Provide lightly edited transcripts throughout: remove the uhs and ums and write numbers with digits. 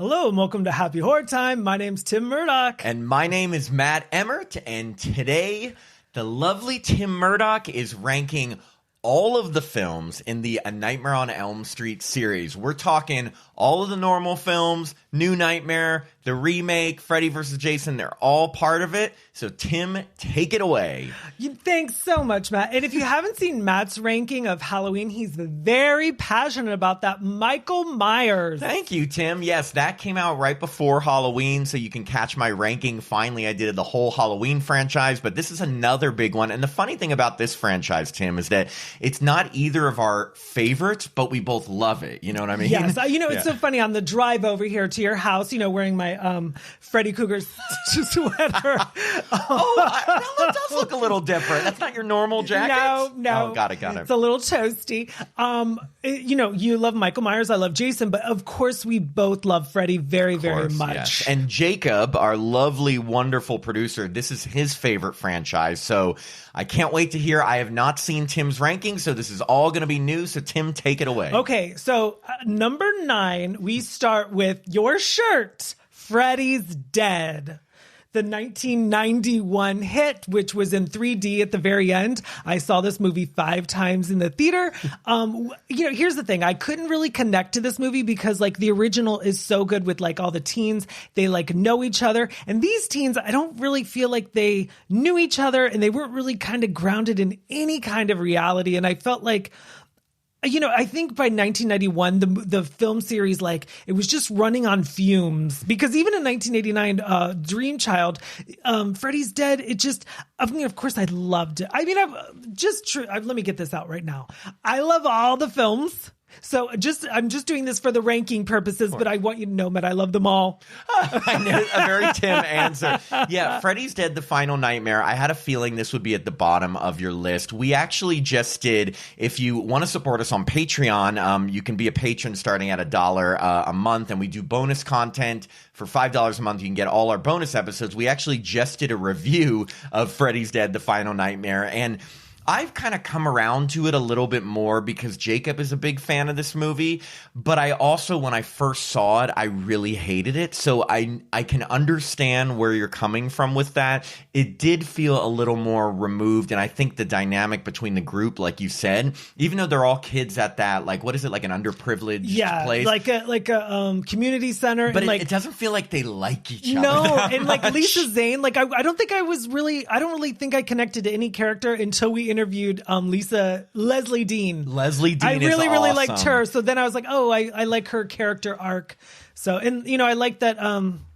Hello and welcome to Happy Horror Time. My name's Tim Murdoch. And my name is Matt Emmert, and today the lovely Tim Murdoch is ranking all of the films in the A Nightmare on Elm Street series. We're talking all of the normal films, New Nightmare, the remake, Freddy vs. Jason, they're all part of it. So Tim, take it away. Thanks so much, Matt. And if you haven't seen Matt's ranking of Halloween, he's very passionate about that. Michael Myers. Thank you, Tim. Yes, that came out right before Halloween, so you can catch my ranking. Finally, I did the whole Halloween franchise, but this is another big one. And the funny thing about this franchise, Tim, is that it's not either of our favorites, but we both love it. You know what I mean? Yes. It's so funny. On the drive over here to your house, wearing my Freddy Krueger sweater. That does look a little different. That's not your normal jacket? No. Oh, got it. It's a little toasty. You love Michael Myers. I love Jason. But of course, we both love Freddy very, very much. Yes. And Jacob, our lovely, wonderful producer, this is his favorite franchise. So I can't wait to hear. I have not seen Tim's rankings, so this is all going to be new. So Tim, take it away. Okay, so number 9, we start with your shirt, Freddy's Dead. The 1991 hit, which was in 3D at the very end. I saw this movie 5 times in the theater. Here's the thing. I couldn't really connect to this movie because the original is so good with all the teens. They know each other. And these teens, I don't really feel like they knew each other and they weren't really kind of grounded in any kind of reality. And I felt like, I think by 1991, the film series, it was just running on fumes because even in 1989, Dream Child, Freddy's Dead, of course I loved it. Let me get this out right now. I love all the films. So I'm just doing this for the ranking purposes, but I want you to know, Matt, I love them all. I know, a very Tim answer. Yeah, Freddy's Dead, The Final Nightmare. I had a feeling this would be at the bottom of your list. We actually just did, if you want to support us on Patreon, you can be a patron starting at $1 a month, and we do bonus content. For $5 a month, you can get all our bonus episodes. We actually just did a review of Freddy's Dead, The Final Nightmare, and I've kind of come around to it a little bit more because Jacob is a big fan of this movie, but I also, when I first saw it, I really hated it. So I can understand where you're coming from with that. It did feel a little more removed, and I think the dynamic between the group, like you said, even though they're all kids at that, what is it, an underprivileged place? like a community center. But and it doesn't feel like they like each other. No, and Lisa Zane, I don't really think I connected to any character until we interviewed Leslie Dean. Leslie Dean I really, is really awesome. liked her. So then I was like, oh, I like her character arc. So, and I like that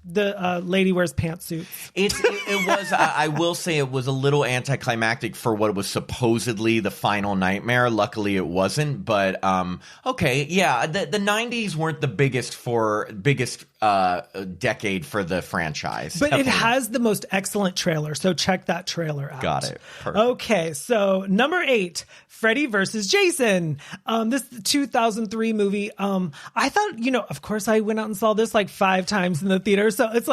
the lady wears pantsuits. It was, I will say it was a little anticlimactic for what was supposedly the final nightmare. Luckily it wasn't, but okay. Yeah. The 90s weren't the biggest decade for the franchise. But Definitely. It has the most excellent trailer. So check that trailer out. Got it. Perfect. Okay. So number 8, Freddy vs. Jason. This 2003 movie. I thought, of course I went out and saw this 5 times in the theater. So it's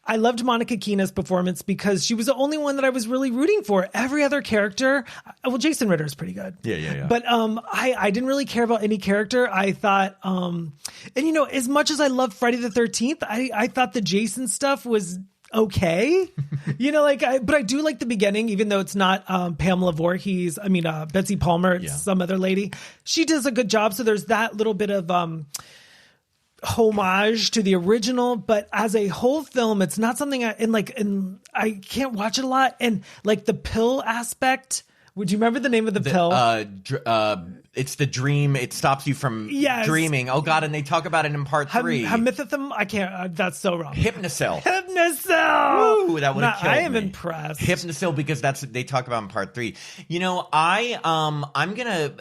I loved Monica Kena's performance because she was the only one that I was really rooting for. Every other character, Jason Ritter is pretty good. Yeah. But I didn't really care about any character. I thought, as much as I love Friday the 13th, I thought the Jason stuff was okay. But I do like the beginning, even though it's not Pamela Voorhees. Betsy Palmer, it's some other lady. She does a good job. So there's that little bit of homage to the original, but as a whole film, it's not something I can't watch it a lot. And the pill aspect, would you remember the name of the pill? It's the dream. It stops you from dreaming. Oh God. And they talk about it in part 3. Hamithithum? I can't, that's so wrong. Hypnocil. Woo, that would have killed me. I am impressed. Hypnocil, because they talk about in part 3. I'm gonna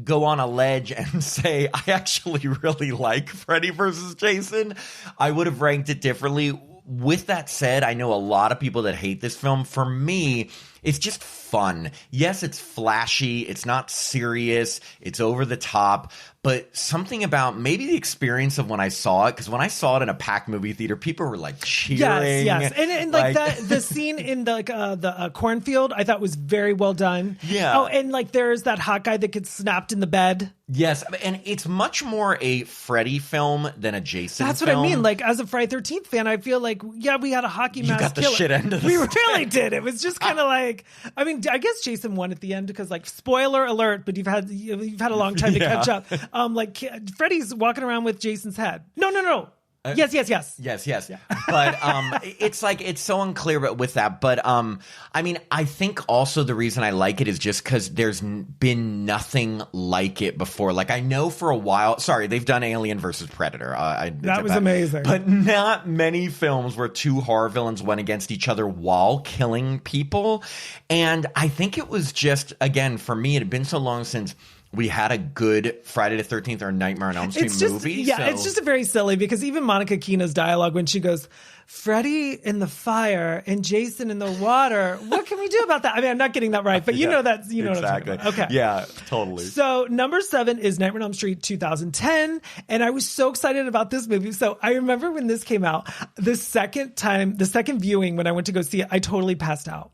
go on a ledge and say I actually really like Freddy vs. Jason. I would have ranked it differently. With that said, I know a lot of people that hate this film. For me, it's just fun. Yes, it's flashy. It's not serious. It's over the top. but something about maybe the experience of when I saw it, because when I saw it in a packed movie theater, people were like cheering. Yes. And like that, the scene in the cornfield, I thought was very well done. Yeah. Oh, and like there's that hot guy that gets snapped in the bed. Yes, and it's much more a Freddy film than a Jason That's film. what I mean. Like, as a Friday 13th fan, I feel like, yeah, we had a hockey mask. You got the killer. shit end of the We stick. really did. It was just kind of like, I mean, I guess Jason won at the end because, like, spoiler alert, but you've had a long time to catch up. Like, Freddy's walking around with Jason's head. No. Yes. Yes. Yeah. But it's like, it's so unclear with that. But I mean, I think also the reason I like it is just because there's been nothing like it before. Like, I know for a while, sorry, they've done Alien versus Predator. That was amazing. But not many films where two horror villains went against each other while killing people. And I think it was just, again, for me, it had been so long since we had a good Friday the 13th or Nightmare on Elm Street movie. Yeah, so. It's just very silly because even Monica Keena's dialogue when she goes, Freddy in the fire and Jason in the water. What can we do about that? I mean, I'm not getting that right, but you know what I'm talking about. Okay. Yeah, totally. So number 7 is Nightmare on Elm Street 2010. And I was so excited about this movie. So I remember when this came out, the second viewing when I went to go see it, I totally passed out.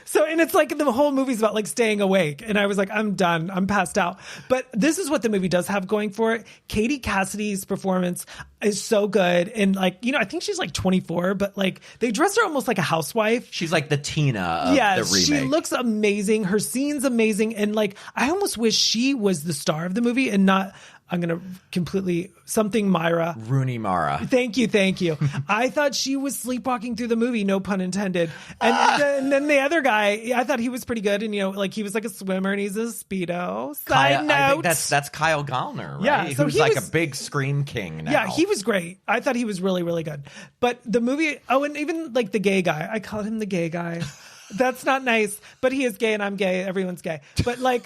So, and it's like the whole movie's about like staying awake. And I was like, I'm done. I'm passed out. But this is what the movie does have going for it. Katie Cassidy's performance is so good. And like, I think she's like 24, but like they dress her almost like a housewife. She's like the Tina of the remake. She looks amazing. Her scene's amazing. And like, I almost wish she was the star of the movie and not, I'm going to completely something Myra. Rooney Mara. Thank you. I thought she was sleepwalking through the movie, no pun intended. And then the other guy, I thought he was pretty good. And, like he was like a swimmer and he's a Speedo. Side note. I think that's Kyle Gallner, right? Yeah. So who's like a big scream king now. Yeah, he was great. I thought he was really, really good. But the movie, and even like the gay guy, I called him the gay guy. That's not nice, but he is gay and I'm gay. Everyone's gay. But like,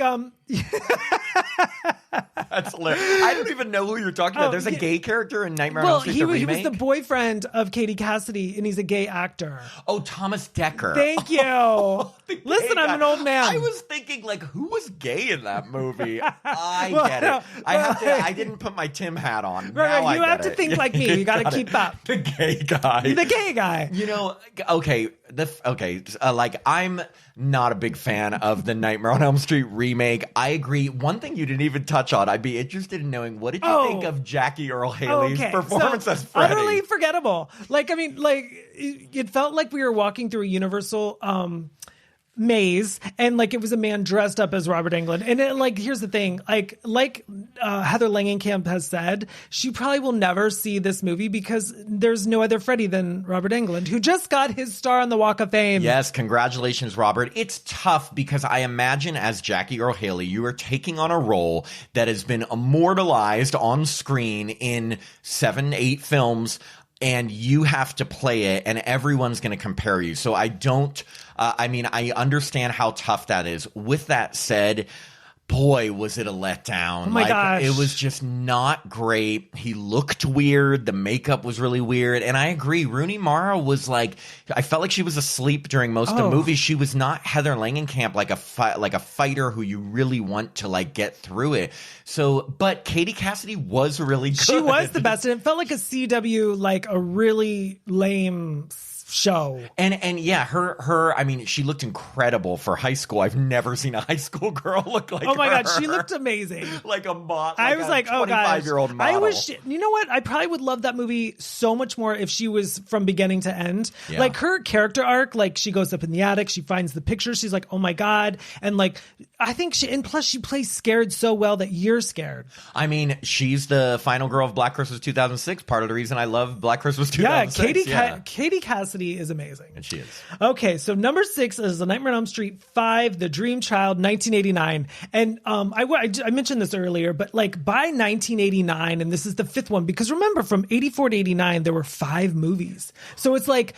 that's hilarious. I don't even know who you're talking about. There's a gay character in Nightmare on Elm Street, he the remake? was the boyfriend of Katie Cassidy, and he's a gay actor. Oh, Thomas Dekker. Thank you. Listen, I'm an old man. I was thinking, like, who was gay in that movie? I get it. I didn't put my Tim hat on. Right, you have to think like me. You got to keep up. The gay guy. The gay guy. Like, I'm not a big fan of the Nightmare on Elm Street remake. I agree. One thing you didn't even touch on, I'd be interested in knowing, what did you think of Jackie Earle Haley's performance as Freddy? Utterly forgettable. Like, I mean, like, it felt like we were walking through a Universal maze, and like it was a man dressed up as Robert Englund. And it, like, here's the thing, like Heather Langenkamp has said, she probably will never see this movie because there's no other Freddy than Robert Englund, who just got his star on the Walk of Fame. Yes, congratulations, Robert. It's tough because I imagine as Jackie Earle Haley, you are taking on a role that has been immortalized on screen in 7-8 films, and you have to play it, and everyone's going to compare you. So I don't, I understand how tough that is. With that said, boy, was it a letdown. Oh my gosh. It was just not great. He looked weird. The makeup was really weird. And I agree. Rooney Mara was like, I felt like she was asleep during most of the movie. She was not Heather Langenkamp, like a fighter who you really want to like get through it. So, but Katie Cassidy was really good. She was the best. And it felt like a CW, like a really lame show. And yeah, her I mean, she looked incredible for high school. I've never seen a high school girl look like her. Oh my God, she looked amazing. Like a bot. I was like, oh gosh. 25-year-old model. I wish, you know what? I probably would love that movie so much more if she was from beginning to end. Yeah. Like her character arc, like she goes up in the attic, she finds the pictures, she's like, oh my God. And like, I think and plus she plays scared so well that you're scared. I mean, she's the final girl of Black Christmas 2006. Part of the reason I love Black Christmas 2006. Katie Cassidy is amazing. And she is. Okay, so number 6 is The Nightmare on Elm Street 5, The Dream Child, 1989. And I mentioned this earlier, but like by 1989, and this is the 5th one, because remember from 84 to 89, there were 5 movies. So it's like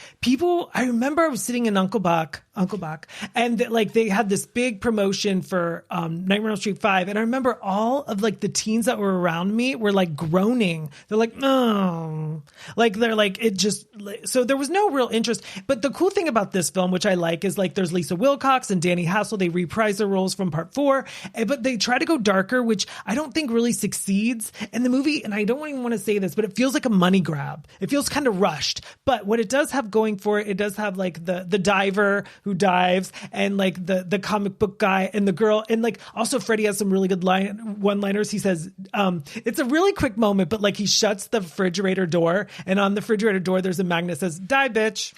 I remember I was sitting in Uncle Buck Uncle Buck. And like they had this big promotion for Nightmare on Elm Street 5. And I remember all of like the teens that were around me were like groaning. They're like, oh, like they're like, it just, so there was no real interest. But the cool thing about this film, which I like, is like there's Lisa Wilcox and Danny Hassel. They reprise their roles from part 4, but they try to go darker, which I don't think really succeeds. And the movie, and I don't even want to say this, but it feels like a money grab. It feels kind of rushed. But what it does have going for it does have like the diver who dives, and like the comic book guy and the girl, and like also Freddy has some really good one-liners. He says, it's a really quick moment, but like he shuts the refrigerator door, and on the refrigerator door there's a magnet that says, die bitch.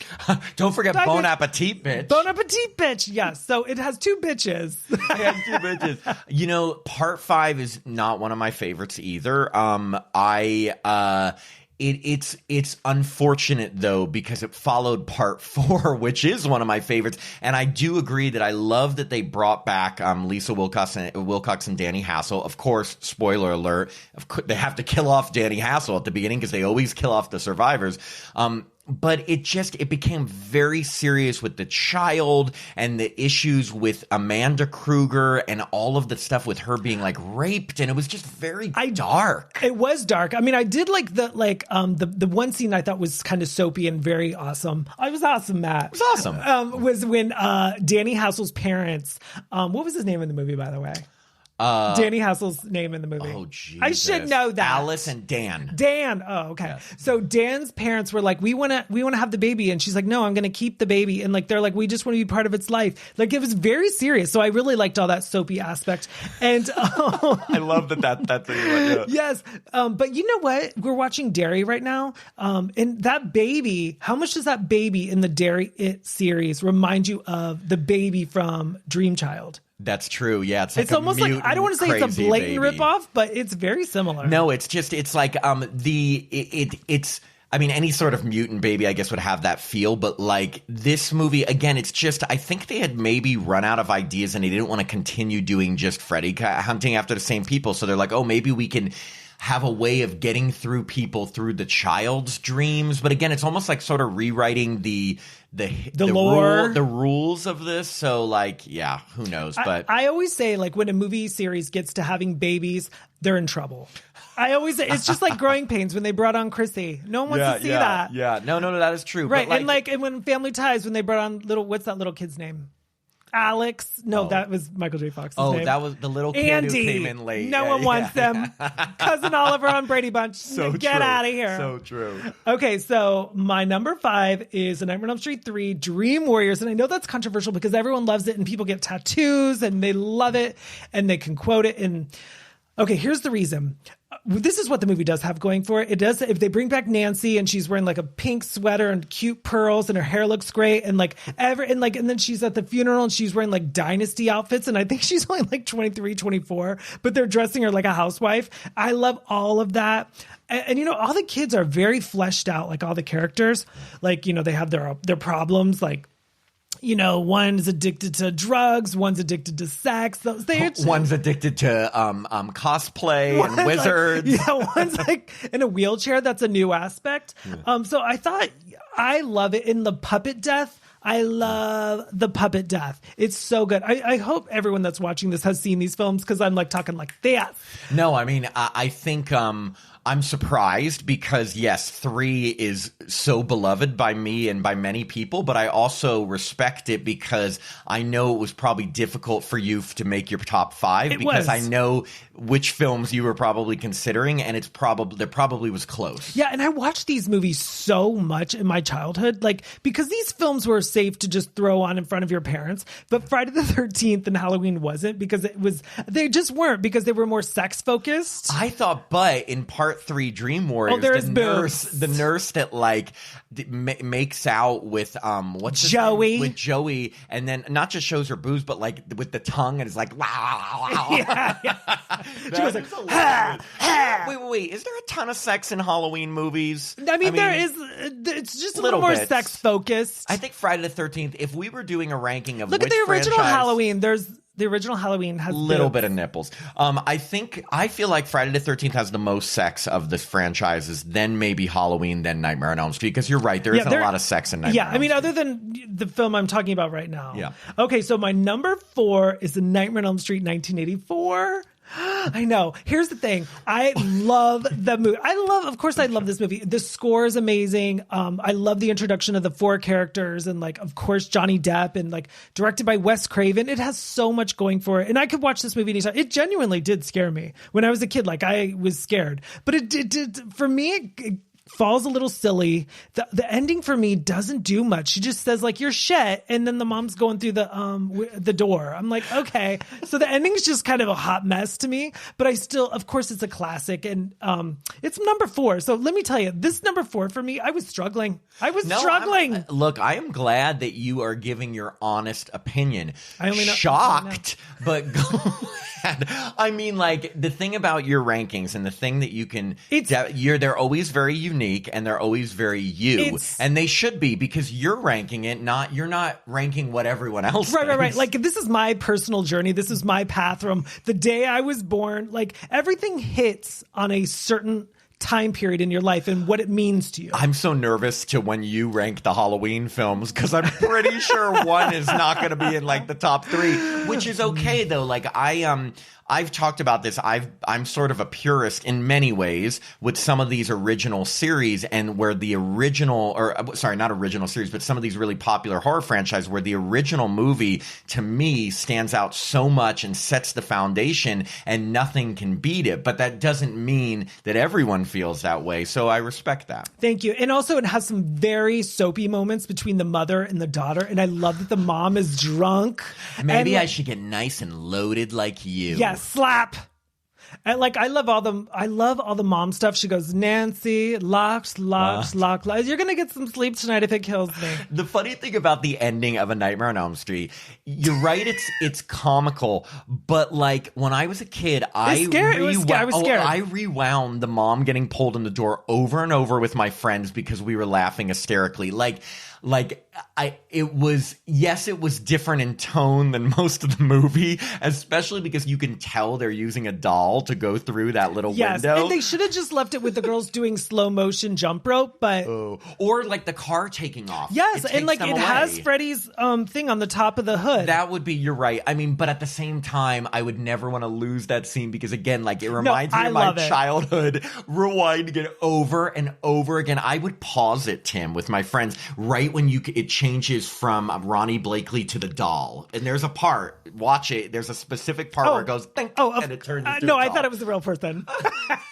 Don't forget Die, Bon bitch. Appetit, bitch. Bon appetit, bitch. Yes. So it has 2 bitches. Yeah, 2 bitches. You know, part 5 is not one of my favorites either. It's unfortunate though, because it followed part 4, which is one of my favorites. And I do agree that I love that they brought back Lisa Wilcox and Danny Hassel. Of course, spoiler alert, they have to kill off Danny Hassel at the beginning because they always kill off the survivors. But it became very serious with the child and the issues with Amanda Krueger and all of the stuff with her being like raped, and it was just very dark. It was dark. I mean, I did like the one scene I thought was kind of soapy and very awesome. It was awesome, Matt. It was awesome. Was when Danny Hassel's parents, what was his name in the movie, by the way? Danny Hassel's name in the movie. Oh, Jesus. I should know that. Alice and Dan. Dan. Oh, okay. Yes. So Dan's parents were like, we want to have the baby. And she's like, no, I'm going to keep the baby. And like, they're like, we just want to be part of its life. Like, it was very serious. So I really liked all that soapy aspect. And I love that's yeah. Yes. But you know what? We're watching Derry right now. And that baby, how much does that baby in the Derry It series remind you of the baby from Dream Child? That's true. Yeah, it's almost like, I don't want to say it's a blatant baby. ripoff, but it's very similar. No, it's like it's. I mean, any sort of mutant baby, I guess, would have that feel. But like this movie, again, it's just, I think they had maybe run out of ideas and they didn't want to continue doing just Freddy hunting after the same people. So they're like, oh, maybe we can have a way of getting through people through the child's dreams. But again, it's almost like sort of rewriting the lore, the rules of this. So like, yeah, who knows? But I always say, like, when a movie series gets to having babies, they're in trouble. I always say it's just like Growing Pains when they brought on Chrissy. No one wants to see that. Yeah, no, that is true. Right, but and when Family Ties, when they brought on what's that little kid's name? Alex. No, that was Michael J. Fox's name. Oh, that was the little kid Andy. who came in late. No one wants them. Cousin Oliver on Brady Bunch. So Get true. out of here. So true. Okay, so my number 5 is A Nightmare on Elm Street 3, Dream Warriors. And I know that's controversial because everyone loves it and people get tattoos and they love it and they can quote it. And okay, here's the reason. This is what the movie does have going for it. It does, if they bring back Nancy and she's wearing like a pink sweater and cute pearls and her hair looks great and and then she's at the funeral and she's wearing like dynasty outfits and I think she's only like 23, 24, but they're dressing her like a housewife. I love all of that. And you know, all the kids are very fleshed out, like all the characters. Like, you know, they have their problems, like, you know, one's addicted to drugs, one's addicted to sex. One's addicted to cosplay and wizards. One's like in a wheelchair. That's a new aspect. Yeah. So I thought, I love it. In the puppet death, I love the puppet death. It's so good. I hope everyone that's watching this has seen these films because I'm like talking like that. No, I mean, I think I'm surprised because, yes, 3 is so beloved by me and by many people, but I also respect it because I know it was probably difficult for you to make your top 5 because I know which films you were probably considering, and there probably was close. Yeah, and I watched these movies so much in my childhood, like, because these films were safe to just throw on in front of your parents, but Friday the 13th and Halloween wasn't because they just weren't because they were more sex focused. I thought, but in part 3 Dream Warriors, the nurse that like makes out with what's Joey, with Joey, and then not just shows her boobs, but like with the tongue, and it's like wow. Yeah. She goes like, wait, is there a ton of sex in Halloween movies? I mean there is. It's just a little more sex focused. I think Friday the 13th. If we were doing a ranking of look at the original Halloween, there's The original Halloween has little boobs. bit of nipples. I feel like Friday the 13th has the most sex of the franchises, then maybe Halloween, then Nightmare on Elm Street. Because you're right, there isn't a lot of sex in Nightmare on Elm Street. other than the film I'm talking about right now. Yeah. Okay, so my number 4 is the Nightmare on Elm Street 1984. I know. Here's the thing. I love the movie. Of course, I love this movie. The score is amazing. I love the introduction of the 4 characters and, like, of course, Johnny Depp, and, like, directed by Wes Craven. It has so much going for it. And I could watch this movie anytime. It genuinely did scare me when I was a kid. Like, I was scared. But it did, for me, it falls a little silly. The ending for me doesn't do much. She just says, like, you're shit, and then the mom's going through the door. I'm like, okay. So the ending's just kind of a hot mess to me, but I still, of course, it's a classic, and it's number 4. So let me tell you, this number 4 for me, I was struggling. Look, I am glad that you are giving your honest opinion. I only know, shocked, but glad. I mean, like, the thing about your rankings and the thing that you can, they're always very unique, and they're always very you, and they should be, because you're ranking it, you're not ranking what everyone else is. Right. Like, this is my personal journey. This is my path from the day I was born. Like, everything hits on a certain time period in your life and what it means to you. I'm so nervous to when you rank the Halloween films, because I'm pretty sure one is not going to be in, like, the top 3, which is okay though. Like, I've talked about this. I'm sort of a purist in many ways with some of these original series, and where the original, or sorry, not original series, but some of these really popular horror franchise where the original movie to me stands out so much and sets the foundation, and nothing can beat it. But that doesn't mean that everyone feels that way. So I respect that. Thank you. And also, it has some very soapy moments between the mother and the daughter. And I love that the mom is drunk. Maybe I should get nice and loaded like you. Yes. Slap. And, like, I love all the mom stuff. She goes, Nancy, lock. You're gonna get some sleep tonight if it kills me. The funny thing about the ending of A Nightmare on Elm Street, you're right, it's comical, but, like, when I was a kid, I rewound the mom getting pulled in the door over and over with my friends because we were laughing hysterically. It was different in tone than most of the movie, especially because you can tell they're using a doll to go through that little window. And they should have just left it with the girls doing slow motion jump rope, but or like the car taking off. Yes, and like it has Freddy's thing on the top of the hood. That would be, you're right. I mean, but at the same time, I would never want to lose that scene because, again, like, it reminds me of my childhood, rewinding it over and over again. I would pause it, Tim, with my friends right when it changes from Ronnie Blakely to the doll, and there's a part. Watch it. There's a specific part where it goes, and it turns into a doll. I thought it was the real person.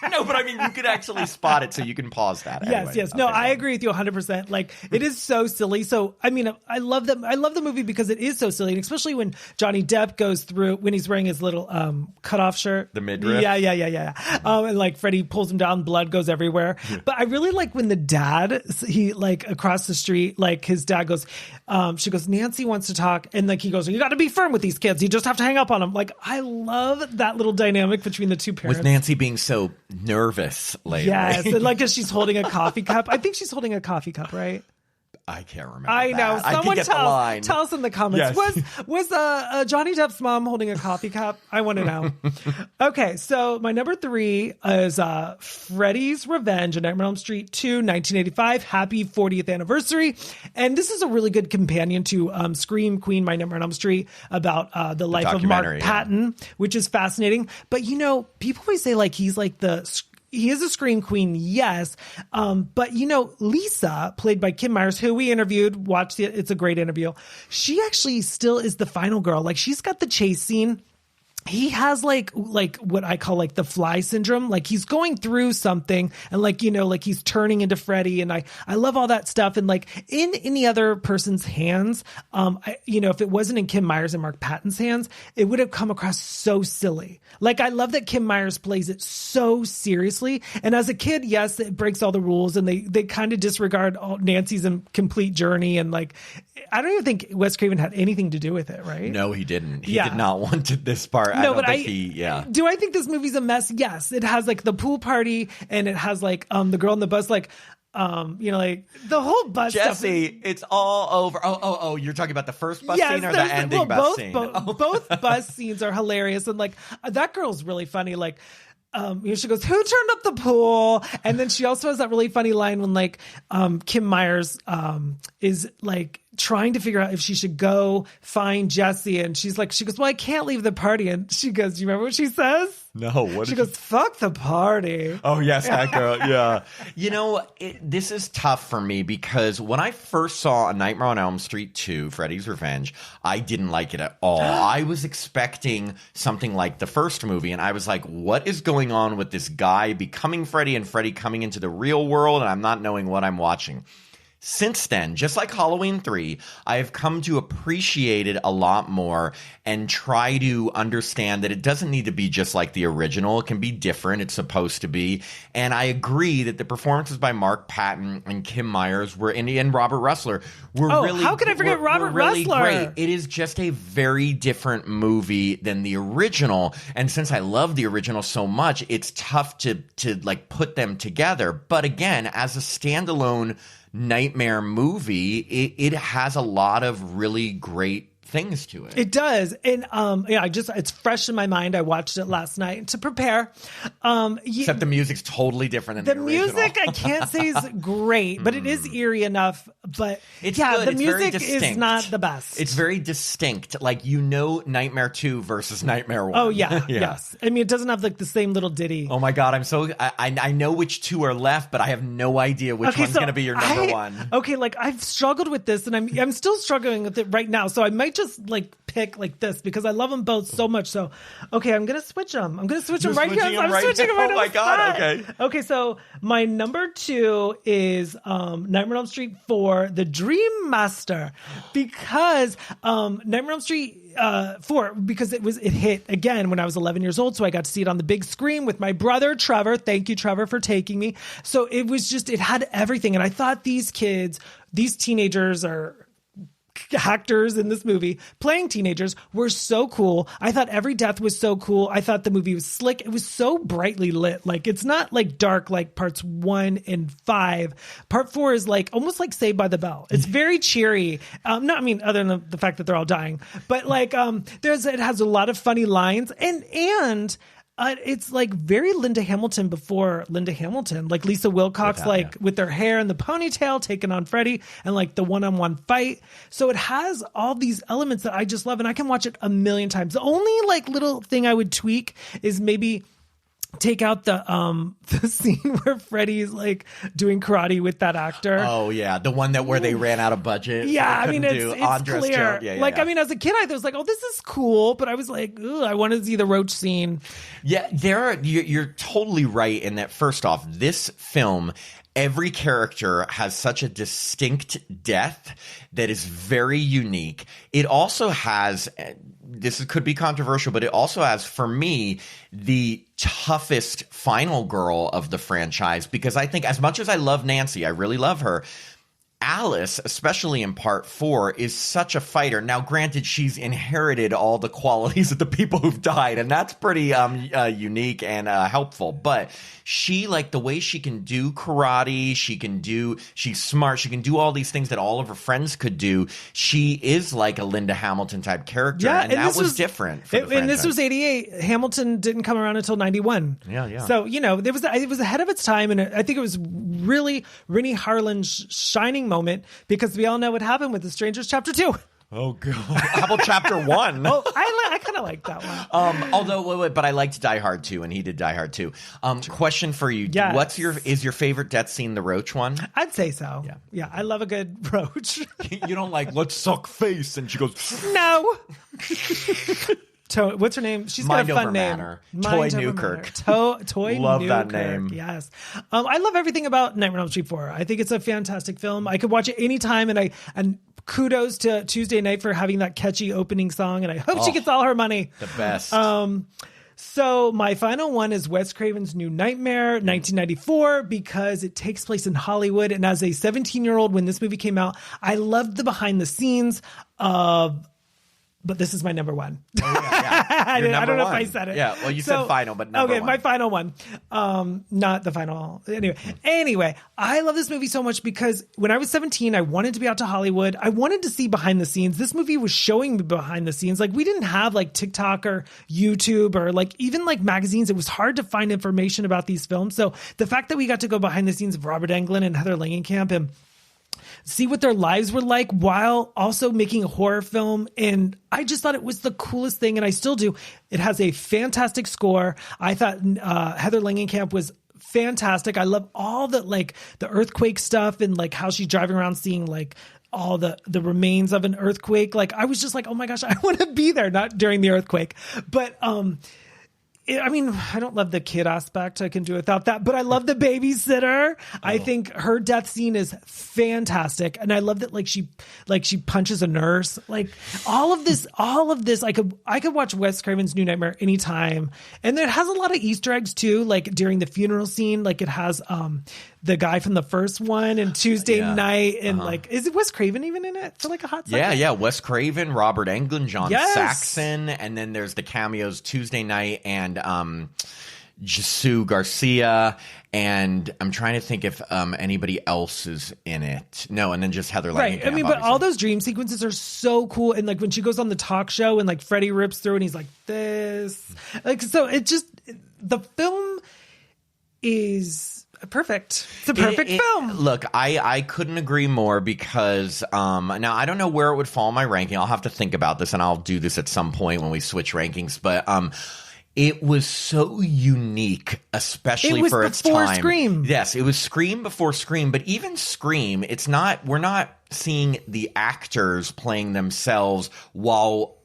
No, but I mean, you could actually spot it, so you can pause that. Yes. No, I agree with you 100%. Like, it is so silly. So, I mean, I love the movie because it is so silly, and especially when Johnny Depp goes through, when he's wearing his little cutoff shirt. The midriff. Yeah. And, like, Freddy pulls him down, blood goes everywhere. Yeah. But I really like when the dad, he, like, across the street, like, his dad goes, she goes, Nancy wants to talk. And, like, he goes, you got to be firm with these kids. You just have to hang up on them. Like, I love that little dynamic between the two parents. With Nancy being so nervous lately. Yes. And, like, as she's holding a coffee cup. I think she's holding a coffee cup, right? I can't remember. I know. Someone tell us in the comments. Yes. Was Johnny Depp's mom holding a coffee cup? I want to know. Okay, so my number 3 is Freddy's Revenge, A Nightmare on Elm Street 2, 1985. Happy 40th anniversary. And this is a really good companion to Scream Queen, My Nightmare on Elm Street, about the life of Mark Patton, which is fascinating. But, you know, people always say, like, he's like he is a Scream Queen, yes. But, you know, Lisa, played by Kim Myers, who we interviewed, watched it. It's a great interview. She actually still is the final girl. Like, she's got the chase scene. He has like what I call like the fly syndrome. Like, he's going through something and, like, you know, like, he's turning into Freddy, and I love all that stuff. And, like, in any other person's hands, you know, if it wasn't in Kim Myers and Mark Patton's hands, it would have come across so silly. Like, I love that Kim Myers plays it so seriously. And as a kid, yes, it breaks all the rules, and they kind of disregard Nancy's complete journey. And, like, I don't even think Wes Craven had anything to do with it, right? No, he didn't. He did not want to this part. No, do I think this movie's a mess? Yes. It has, like, the pool party, and it has, like, the girl on the bus. Like, like the whole bus Jesse, stuff. it's all over. Oh, you're talking about the first bus scene or the ending bus scene? Both bus scenes are hilarious. And like, that girl's really funny. Like, she goes, "Who turned up the pool?" And then she also has that really funny line when like Kim Myers is like trying to figure out if she should go find Jesse, and she goes, "Well, I can't leave the party." And she goes, "Do you remember what she says?" No, what she goes, "Fuck the party." Oh, yes, that girl. Yeah. This is tough for me because when I first saw A Nightmare on Elm Street 2, Freddy's Revenge, I didn't like it at all. I was expecting something like the first movie, and I was like, what is going on with this guy becoming Freddy and Freddy coming into the real world, and I'm not knowing what I'm watching. Since then, just like Halloween 3, I have come to appreciate it a lot more and try to understand that it doesn't need to be just like the original. It can be different. It's supposed to be. And I agree that the performances by Mark Patton and Kim Myers and Robert Russler were really... how could I forget Robert really Russler? Great. It is just a very different movie than the original. And since I love the original so much, it's tough to like put them together. But again, as a standalone Nightmare movie, it has a lot of really great things to it. It does. And it's fresh in my mind. I watched it last night to prepare. Except the music's totally different than the original. Music I can't say is great, but it is eerie enough. But it's good. The music is not the best. It's very distinct. Like, Nightmare 2 versus Nightmare 1. Oh, yeah. Yes. I mean, it doesn't have like the same little ditty. Oh my God. I know which two are left, but I have no idea which one's going to be your number one. Okay. Like, I've struggled with this, and I'm still struggling with it right now. So I might just like pick like this because I love them both so much. So, okay, I'm going to switch them. I'm going to switch them right here. I'm switching them right now. Oh my God. Okay. Okay. So my number 2 is Nightmare on Elm Street 4, The Dream Master, because Nightmare on Elm Street 4, because it hit again when I was 11 years old, so I got to see it on the big screen with my brother Trevor. Thank you, Trevor, for taking me. So it had everything, and I thought these teenagers are actors in this movie playing teenagers were so cool. I thought every death was so cool. I thought the movie was slick. It was so brightly lit. Like, it's not like dark like parts 1 and 5. Part 4 is like almost like Saved by the Bell. It's very cheery. Other than the fact that they're all dying, but like it has a lot of funny lines, and it's like very Linda Hamilton before Linda Hamilton, like Lisa Wilcox, with their hair and the ponytail taking on Freddy, and like the one-on-one fight. So it has all these elements that I just love, and I can watch it a million times. The only like little thing I would tweak is maybe take out the scene where Freddy's like doing karate with that actor. Oh yeah, the one where they ran out of budget. Yeah, I mean it's clear. I mean, as a kid, I was like, oh, this is cool, but I was like, ooh, I want to see the roach scene. Yeah, you're totally right in that. First off, this film, every character has such a distinct death that is very unique. It also has, could be controversial, but it also has, for me, the toughest final girl of the franchise, because I think, as much as I love Nancy, I really love her, Alice, especially in part 4, is such a fighter. Now, granted, she's inherited all the qualities of the people who've died, and that's pretty unique and helpful. But she, like, the way she can do karate, she's smart, she can do all these things that all of her friends could do. She is like a Linda Hamilton type character, and that was different for the franchise. And this was 88. Hamilton didn't come around until 91. Yeah. So, it was ahead of its time, and I think it was really Rennie Harlin's shining moment, because we all know what happened with The Strangers Chapter 2. Oh God! How about Chapter 1? Oh, I kind of like that one. Although, but I liked Die Hard 2, and he did Die Hard 2. Question for you: yes. Is your favorite death scene the roach one? I'd say so. Yeah. I love a good roach. You don't like let's suck face, and she goes no. What's her name? She's got a fun name. Toy Newkirk. Toy love Newkirk. That name. Yes. I love everything about Nightmare on Elm Street 4. I think it's a fantastic film. I could watch it anytime, and kudos to Tuesday Night for having that catchy opening song, and I hope she gets all her money. The best. So my final one is Wes Craven's New Nightmare, 1994, because it takes place in Hollywood. And as a 17-year-old, when this movie came out, I loved the behind the scenes of But this is my number one. Oh, yeah. I don't know if I said it. Yeah, well, you said final, but number one. Okay, my final one. Not the final. Anyway, I love this movie so much because when I was 17, I wanted to be out to Hollywood. I wanted to see behind the scenes. This movie was showing me behind the scenes. Like, we didn't have like TikTok or YouTube or like even like magazines. It was hard to find information about these films. So the fact that we got to go behind the scenes of Robert Englund and Heather Langenkamp and see what their lives were like while also making a horror film. And I just thought it was the coolest thing. And I still do. It has a fantastic score. I thought Heather Langenkamp was fantastic. I love all the like the earthquake stuff and like how she's driving around seeing like all the remains of an earthquake. Like, I was just like, oh my gosh, I want to be there. Not during the earthquake, but I mean, I don't love the kid aspect. I can do without that, but I love the babysitter. I think her death scene is fantastic. And I love that she punches a nurse. Like all of this, I could watch Wes Craven's New Nightmare anytime. And it has a lot of Easter eggs too, like during the funeral scene, like it has, the guy from the first one and Tuesday Night and is it Wes Craven even in it for like a hot second? Yeah. Wes Craven, Robert Englund, John Saxon, and then there's the cameos Tuesday Night and Jesu Garcia, and I'm trying to think if anybody else is in it. No, and then just Heather Langenkamp. Right. I mean, but all those dream sequences are so cool. And like when she goes on the talk show and like Freddy rips through and he's like this, like so it just the film is perfect. It's a perfect film. Look, I couldn't agree more because now I don't know where it would fall in my ranking. I'll have to think about this, and I'll do this at some point when we switch rankings. But it was so unique, especially for its time. It was before Scream. Yes, it was Scream before Scream. But even Scream, we're not seeing the actors playing themselves while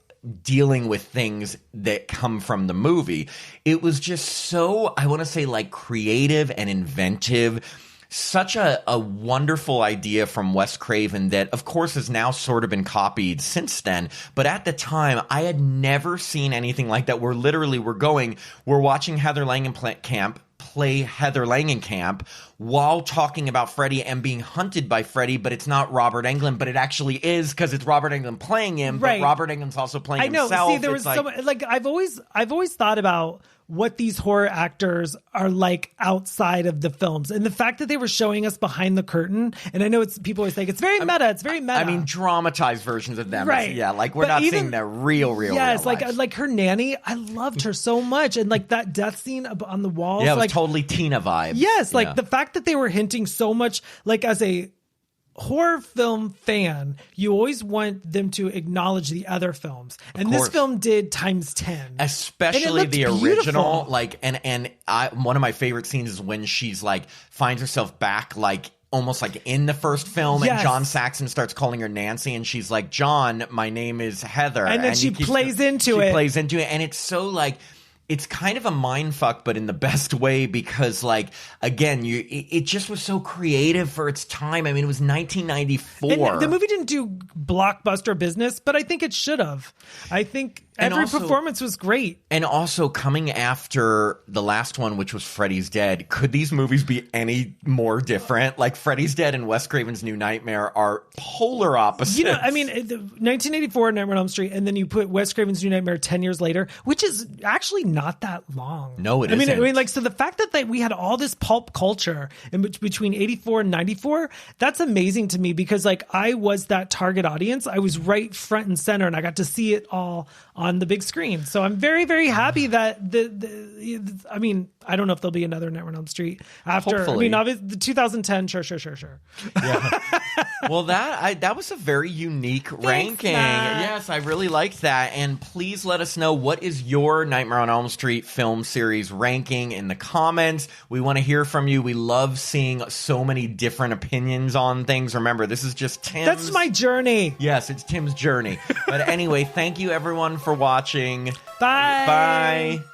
dealing with things that come from the movie. It was just so, I want to say, like creative and inventive. Such a wonderful idea from Wes Craven that, of course, has now sort of been copied since then. But at the time, I had never seen anything like that. We're watching Heather Langenkamp play Heather Langenkamp while talking about Freddy and being hunted by Freddy, but it's not Robert Englund, but it actually is because it's Robert Englund playing him, but Robert Englund's also playing himself. I know. See, there was I've always thought about what these horror actors are like outside of the films, and the fact that they were showing us behind the curtain. And I know it's people always think it's very meta. It's very meta. I mean, dramatized versions of them. Right? Yeah, like we're not seeing the real. Yes, real like her nanny. I loved her so much, and like that death scene on the walls. Yeah, it was like totally Tina vibe. Yes, like the fact that they were hinting so much, like as a horror film fan, you always want them to acknowledge the other films, and this film did times 10, especially the original. Like, and one of my favorite scenes is when she's like finds herself back like almost like in the first film, and John Saxon starts calling her Nancy, and she's like, John, my name is Heather, and then she plays into it, and it's so like. It's kind of a mind fuck, but in the best way, because like, again, it just was so creative for its time. I mean, it was 1994. And the movie didn't do blockbuster business, but I think it should have. I think every performance was great. And also coming after the last one, which was Freddy's Dead, could these movies be any more different? Like Freddy's Dead and Wes Craven's New Nightmare are polar opposites. You know, I mean, 1984 Nightmare on Elm Street, and then you put Wes Craven's New Nightmare 10 years later, which is actually not that long. No, it isn't. I mean, like, so the fact that we had all this pulp culture in between 84 and 94, that's amazing to me, because like I was that target audience. I was right front and center, and I got to see it all on the big screen. So I'm very, very happy that I mean, I don't know if there'll be another Nightmare on Elm Street after. Hopefully. I mean, obviously, the 2010, sure. Yeah. Well, that was a very unique ranking. Matt. Yes, I really liked that. And please let us know, what is your Nightmare on Elm Street film series ranking in the comments. We want to hear from you. We love seeing so many different opinions on things. Remember, this is just Tim's. That's my journey. Yes, it's Tim's journey. But anyway, thank you everyone for watching. Bye. Bye.